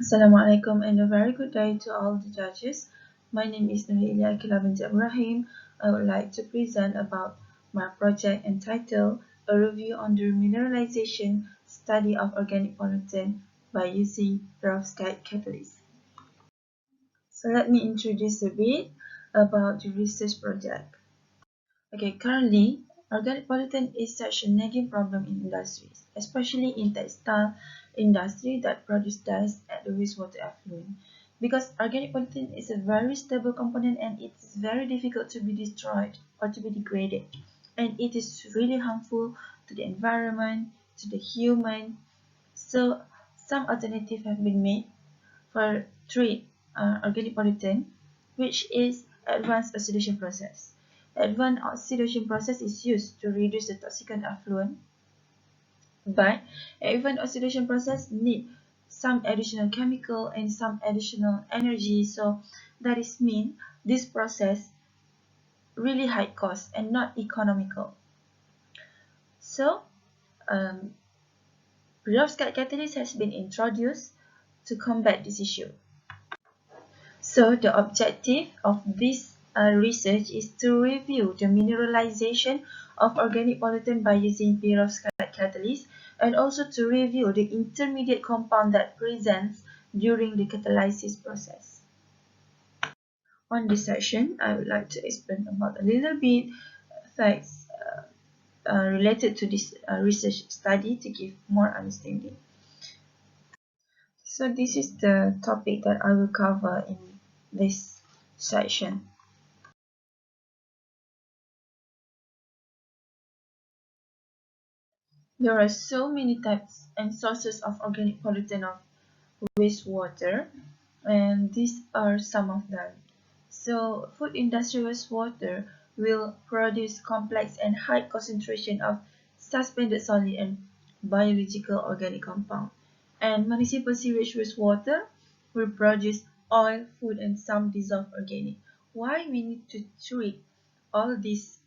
Assalamualaikum and a very good day to all the judges. My name is Nurilia Kilabinti Ibrahim. I would like to present about my project entitled A Review on the Mineralization Study of Organic Pollutant by using Perovskite Catalyst. So let me introduce a bit about the research project. Okay, currently, organic pollutant is such a nagging problem in industries, especially in textile industry that produce dust at the wastewater effluent. Because organic pollutant is a very stable component and it is very difficult to be destroyed or to be degraded. And it is really harmful to the environment, to the human. So some alternatives have been made for treat organic pollutant, which is advanced oxidation process. Advanced oxidation process is used to reduce the toxicant effluent, but advanced oxidation process need some additional chemical and some additional energy. So that is mean this process really high cost and not economical. So perovskite catalyst has been introduced to combat this issue. So the objective of this research is to review the mineralization of organic pollutant by using perovskite catalyst and also to review the intermediate compound that presents during the catalysis process. On this session, I would like to explain about a little bit facts related to this research study to give more understanding. So this is the topic that I will cover in this section. There are so many types and sources of organic pollutant of wastewater, and these are some of them. So, food industry wastewater will produce complex and high concentration of suspended solid and biological organic compound. And municipal sewage wastewater will produce oil, food, and some dissolved organic. Why we need to treat all these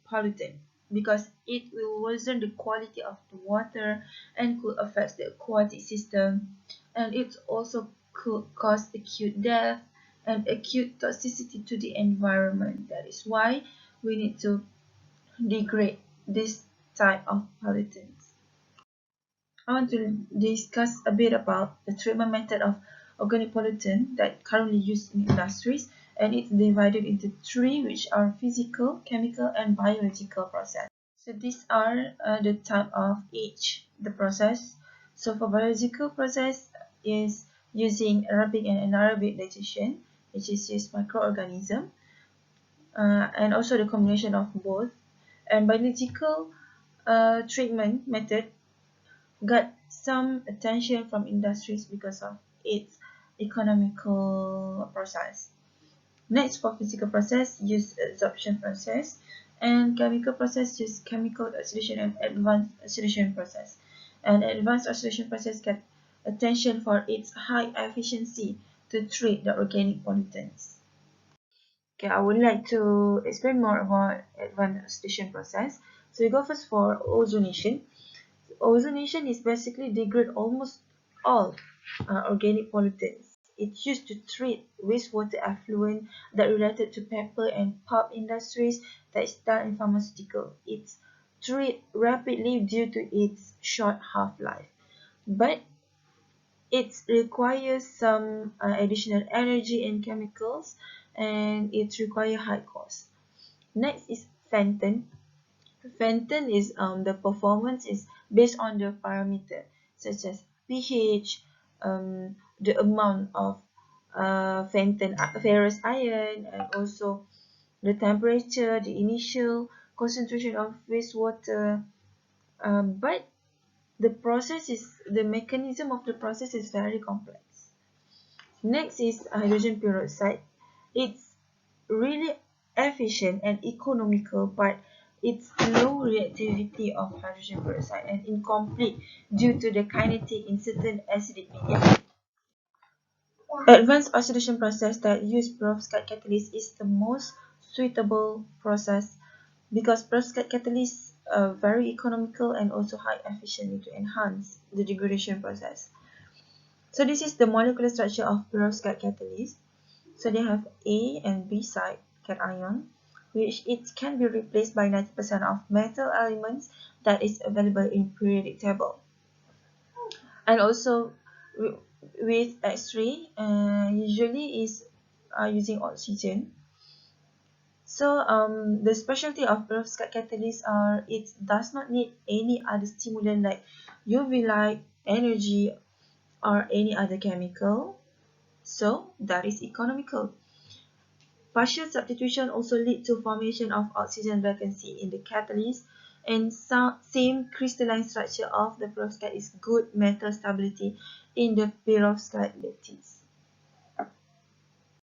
pollutant? Because it will worsen the quality of the water and could affect the aquatic system, and it also could cause acute death and acute toxicity to the environment. That is why we need to degrade this type of pollutants. I want to discuss a bit about the treatment method of organic pollutant that currently used in industries, and it's divided into three, which are physical, chemical, and biological process. So these are the type of each the process. So for biological process is using aerobic and anaerobic digestion, which is used microorganism, and also the combination of both. And biological treatment method got some attention from industries because of its economical process. Next, for physical process, use absorption process, and chemical process use chemical oxidation and advanced oxidation process. And advanced oxidation process get attention for its high efficiency to treat the organic pollutants. Okay, I would like to explain more about advanced oxidation process. So we go first for ozonation. Ozonation is basically degrade almost all organic pollutants. It's used to treat wastewater effluent that related to paper and pulp industries, textile and pharmaceutical. It's treat rapidly due to its short half-life, but it requires some additional energy and chemicals, and it requires high cost. Next is phantom. Phantom is the performance is based on the parameter such as pH, the amount of phantom ferrous ion, and also the temperature, the initial concentration of wastewater. But the mechanism of the process is very complex. Next is hydrogen peroxide. It's really efficient and economical, but its low reactivity of hydrogen peroxide and incomplete due to the kinetic in certain acidic media. Advanced oxidation process that use perovskite catalyst is the most suitable process because perovskite catalysts are very economical and also high efficiently to enhance the degradation process. So this is the molecular structure of perovskite catalyst. So they have A and B side cation, which it can be replaced by 90% of metal elements that is available in periodic table. And also with X-ray, usually is using oxygen. So the specialty of perovskite catalyst are it does not need any other stimulant like UV light, energy, or any other chemical. So that is economical. Partial substitution also lead to formation of oxygen vacancy in the catalyst, and same crystalline structure of the perovskite is good metal stability in the perovskite lattice.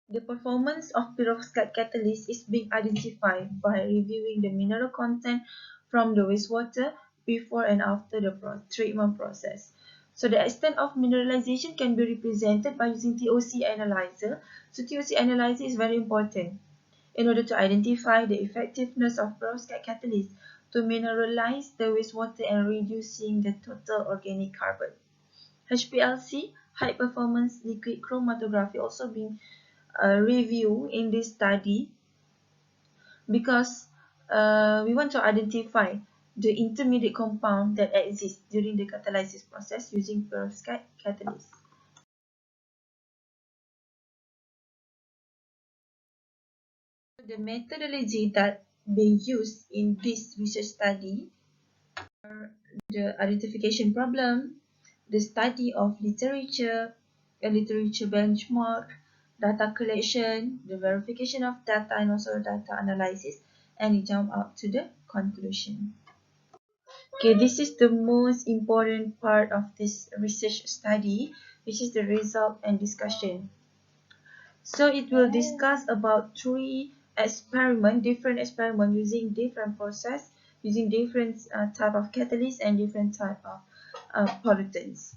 The performance of perovskite catalyst is being identified by reviewing the mineral content from the wastewater before and after the treatment process. So the extent of mineralization can be represented by using TOC analyzer. So TOC analyzer is very important in order to identify the effectiveness of perovskite catalyst to mineralize the wastewater and reducing the total organic carbon. HPLC, high performance liquid chromatography, also being review in this study because we want to identify the intermediate compound that exists during the catalysis process using perovskite catalyst. The methodology that being used in this research study are the identification problem, the study of literature, a literature benchmark, data collection, the verification of data, and also data analysis, and you jump up to the conclusion. Okay, this is the most important part of this research study, which is the result and discussion. So it will discuss about three different experiment using different process, using different type of catalyst and different type of pollutants.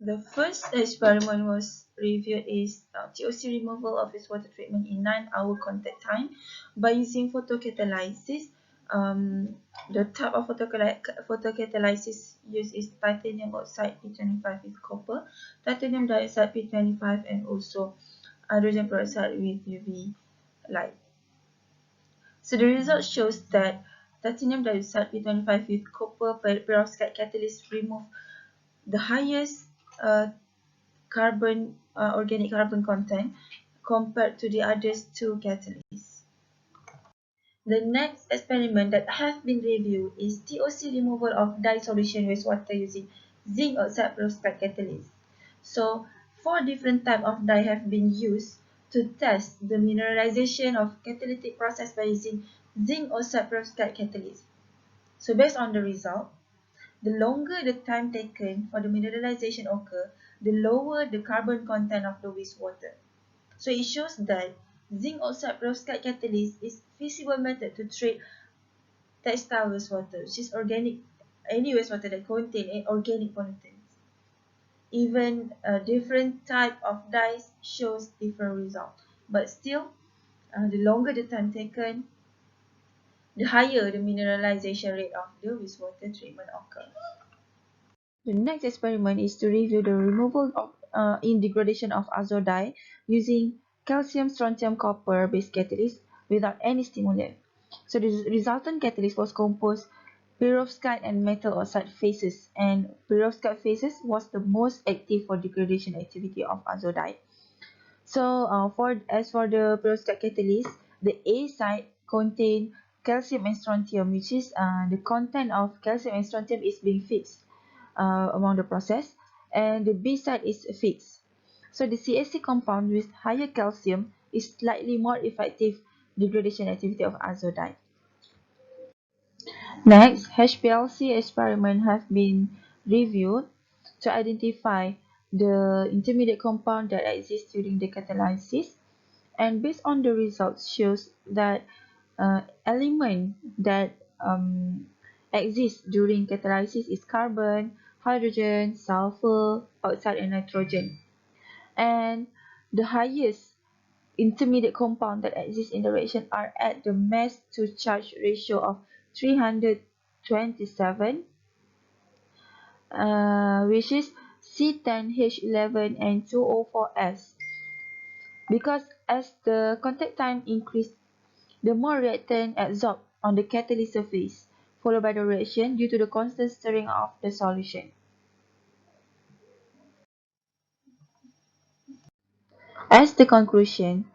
The first experiment was reviewed is TOC removal of wastewater treatment in 9-hour contact time by using photocatalysis. The type of photocatalysis used is titanium oxide P25 with copper, titanium dioxide P25, and also hydrogen peroxide with UV light. So the result shows that titanium dioxide P25 with copper perovskite catalyst remove the highest organic carbon content compared to the other two catalysts. The next experiment that has been reviewed is TOC removal of dye solution wastewater using zinc oxide perovskite catalyst. So, 4 different types of dye have been used to test the mineralization of catalytic process by using zinc oxide perovskite catalyst. So, based on the result, the longer the time taken for the mineralization occur, the lower the carbon content of the wastewater. So it shows that zinc oxide perovskite catalyst is feasible method to treat textile wastewater, which is organic, any wastewater that contain organic pollutants. Even a different type of dyes shows different result, but still, the longer the time taken, the higher the mineralization rate of the wastewater treatment occur. The next experiment is to review the removal of in degradation of azo dye using calcium strontium copper based catalyst without any stimulant. So the resultant catalyst was composed perovskite and metal oxide phases, and perovskite phases was the most active for degradation activity of azo dye. So as for the perovskite catalyst, the A side contain calcium and strontium, which is the content of calcium and strontium is being fixed among the process, and the B side is fixed. So the CSC compound with higher calcium is slightly more effective degradation activity of azo dye. Next, HPLC experiment have been reviewed to identify the intermediate compound that exists during the catalysis, and based on the results shows that element that exists during catalysis is carbon, hydrogen, sulfur, oxide, and nitrogen. And the highest intermediate compound that exists in the reaction are at the mass to charge ratio of 327, which is C10H11 and 2O4S. Because as the contact time increased, the more reactant absorbed on the catalyst surface, followed by the reaction due to the constant stirring of the solution. As the conclusion,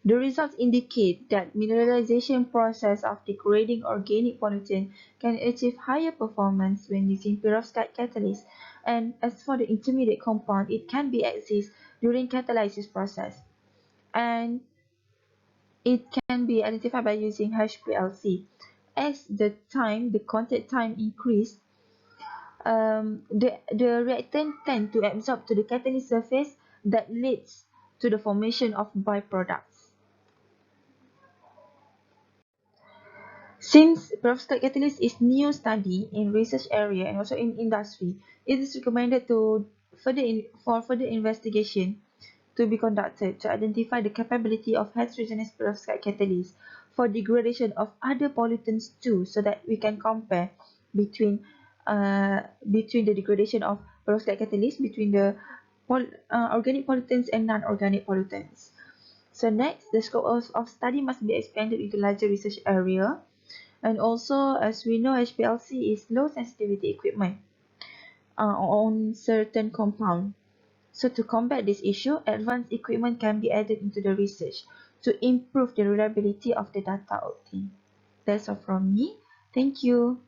the results indicate that mineralization process of degrading organic pollutant can achieve higher performance when using perovskite catalyst, and as for the intermediate compound, it can be accessed during catalysis process, and it can be identified by using HPLC. As the contact time increase, the reactant tend to absorb to the catalyst surface that leads to the formation of byproducts. Since perovskite catalyst is new study in research area and also in industry, it is recommended to for further investigation to be conducted to identify the capability of heterogeneous perovskite catalyst for degradation of other pollutants too, so that we can compare between between the degradation of perovskite catalyst between the organic pollutants and non-organic pollutants. So next, the scope of study must be expanded into larger research area. And also, as we know, HPLC is low sensitivity equipment on certain compound. So to combat this issue, advanced equipment can be added into the research to improve the reliability of the data obtained. That's all from me. Thank you.